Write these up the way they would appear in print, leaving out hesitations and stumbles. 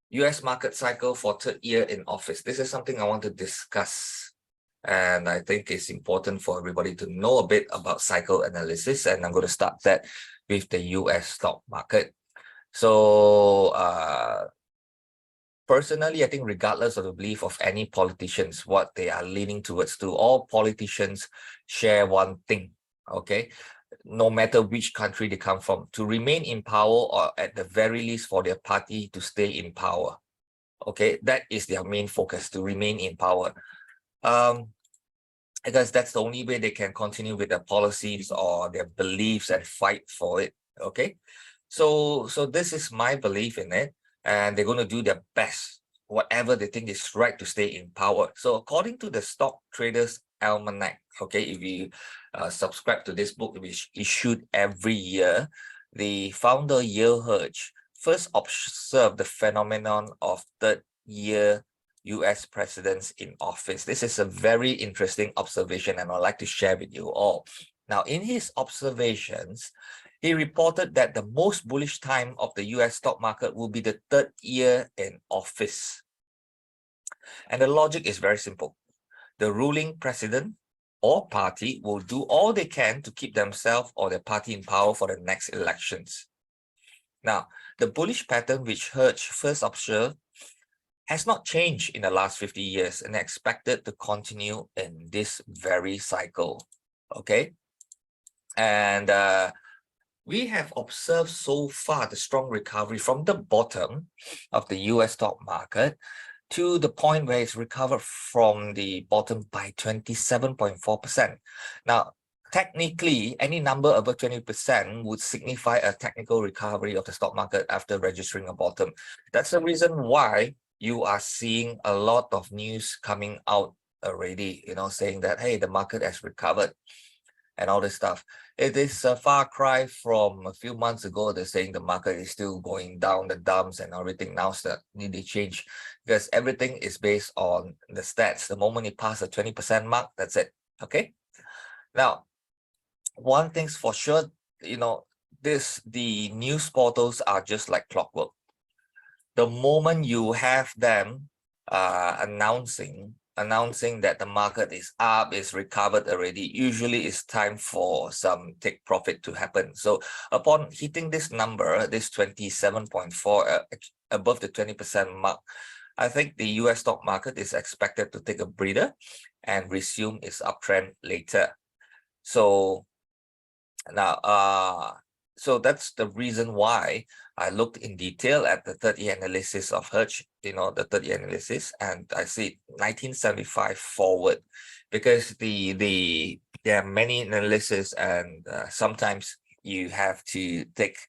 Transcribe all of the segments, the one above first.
US market cycle for third year in office. This is something I want to discuss. And I think it's important for everybody to know a bit about cycle analysis. And I'm going to start that with the US stock market. So personally, I think regardless of the belief of any politicians, what they are leaning towards to, all politicians share one thing, okay? No matter which country they come from, to remain in power, or at the very least for their party to stay in power. Okay, that is their main focus, to remain in power. Because that's the only way they can continue with their policies or their beliefs and fight for it. Okay, so this is my belief in it, and they're going to do their best, whatever they think is right, to stay in power. So according to the Stock Traders Almanac, okay, if you subscribe to this book, which is issued every year, the founder Yale Hirsch first observed the phenomenon of third-year US presidents in office. This is a very interesting observation, and I'd like to share with you all. Now, in his observations, he reported that the most bullish time of the US stock market will be the third year in office. And the logic is very simple. The ruling president or party will do all they can to keep themselves or their party in power for the next elections. Now, the bullish pattern which Hirsch first observed has not changed in the last 50 years and expected to continue in this very cycle. Okay. And we have observed so far the strong recovery from the bottom of the US stock market to the point where it's recovered from the bottom by 27.4%. Now, technically, any number above 20% would signify a technical recovery of the stock market after registering a bottom. That's the reason why you are seeing a lot of news coming out already, saying that, hey, the market has recovered and all this stuff. It is a far cry from a few months ago. They're saying the market is still going down the dumps and everything. Now they change, because everything is based on the stats. The moment it passes the 20% mark, that's it. Okay. Now, one thing's for sure, the news portals are just like clockwork. The moment you have them announcing that the market is up, is recovered already, usually it's time for some take profit to happen. So upon hitting this number, this 27.4, above the 20% mark, I think the US stock market is expected to take a breather and resume its uptrend later. So now, so that's the reason why I looked in detail at the 30-year analysis of Hirsch, the 30-year analysis, and I see 1975 forward, because there are many analysis, and sometimes you have to take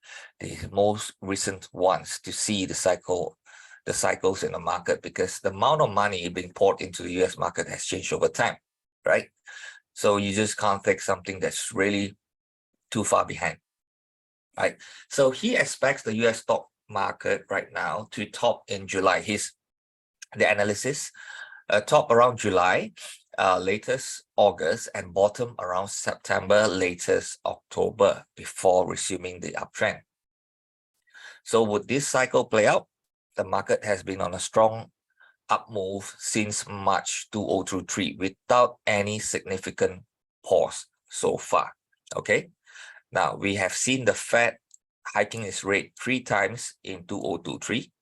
the most recent ones to see the cycles in the market, because the amount of money being poured into the US market has changed over time, right? So you just can't take something that's really too far behind. Right, so he expects the US stock market right now to top in July. The analysis top around July, latest August, and bottom around September, latest October, before resuming the uptrend. So would this cycle play out? The market has been on a strong up move since March 2023 without any significant pause so far. Okay. Now, we have seen the Fed hiking its rate 3 times in 2023,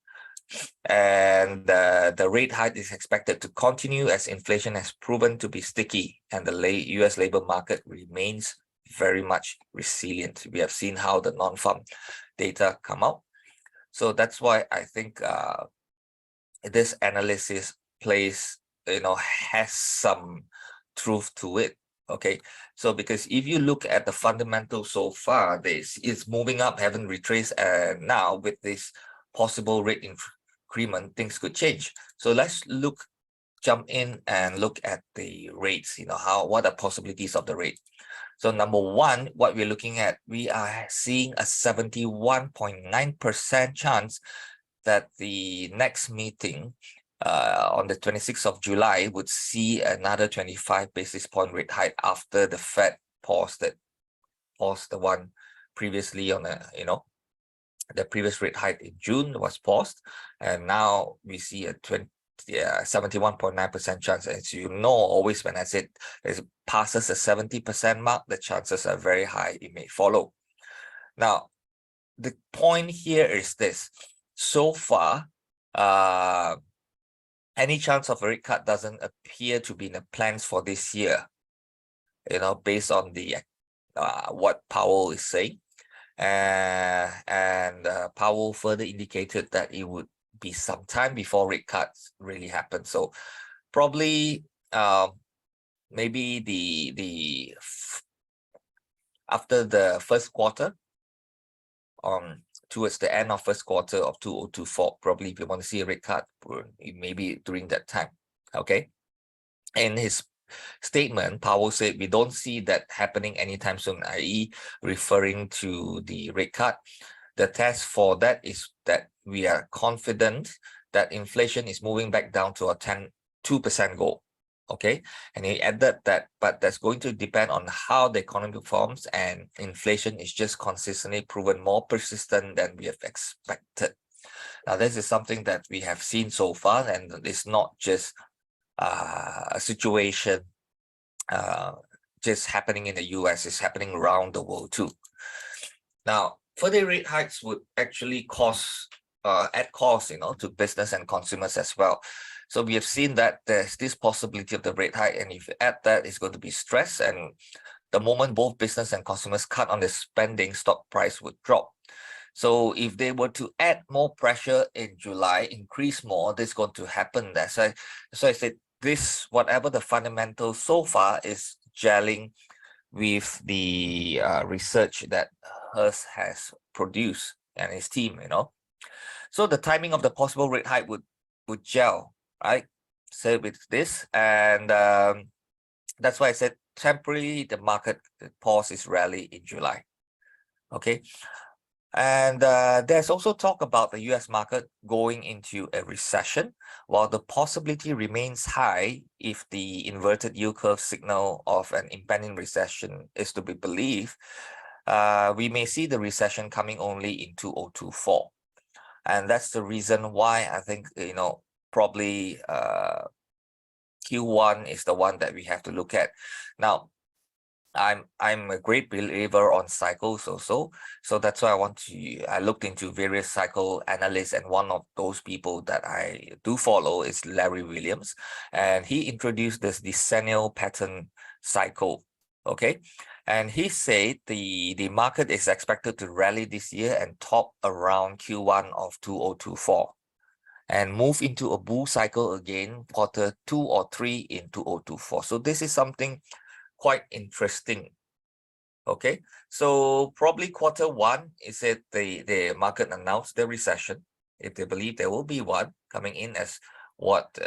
and the rate hike is expected to continue as inflation has proven to be sticky, and the US labor market remains very much resilient. We have seen how the non-farm data come out. So that's why I think this analysis has some truth to it. Okay, so because if you look at the fundamentals so far, it's moving up, haven't retraced, and now with this possible rate increment, things could change. So let's jump in and look at the rates. What are possibilities of the rate? So number one, what we're looking at, we are seeing a 71.9% chance that the next meeting on the 26th of July would see another 25 basis point rate hike after the Fed paused the one previously on The previous rate hike in June was paused, and now we see a 71.9% chance. As you know, always when I said it passes the 70% mark, the chances are very high it may follow. Now, the point here is this: so far, any chance of a rate cut doesn't appear to be in the plans for this year. Based on the what Powell is saying. And Powell further indicated that it would be some time before rate cuts really happen. So probably maybe the after the first quarter, towards the end of first quarter of 2024, probably if you want to see a rate cut, maybe during that time. Okay. In his statement, Powell said we don't see that happening anytime soon, i.e. referring to the rate cut. The test for that is that we are confident that inflation is moving back down to a 2% goal. Okay, and he added that, but that's going to depend on how the economy performs, and inflation is just consistently proven more persistent than we have expected. Now, this is something that we have seen so far, and it's not just a situation just happening in the US, it's happening around the world too. Now, further rate hikes would actually add cost, to business and consumers as well. So we have seen that there's this possibility of the rate hike, and if you add that, it's going to be stress. And the moment both business and consumers cut on their spending, stock price would drop. So if they were to add more pressure in July, increase more, this is going to happen. That's why I said this, whatever the fundamentals so far, is gelling with the research that Hearst has produced and his team, So the timing of the possible rate hike would gel, right? So with this, and that's why I said temporarily the market pause is rally in July. Okay. And there's also talk about the US market going into a recession, while the possibility remains high if the inverted yield curve signal of an impending recession is to be believed. We may see the recession coming only in 2024. And that's the reason why I think, probably Q1 is the one that we have to look at. Now, I'm a great believer on cycles also, so that's why I looked into various cycle analysts, and one of those people that I do follow is Larry Williams, and he introduced this decennial pattern cycle. Okay, and he said the market is expected to rally this year and top around Q1 of 2024 and move into a bull cycle again quarter 2 or 3 in 2024. So this is something quite interesting. Okay, so probably quarter 1 is it the market announced the recession, if they believe there will be one coming in as what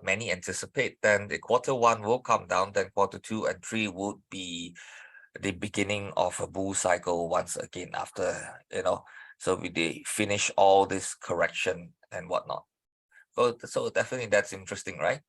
many anticipate. Then the quarter 1 will come down, then quarter 2 and 3 would be the beginning of a bull cycle once again after, so they finish all this correction and whatnot. So definitely that's interesting, right?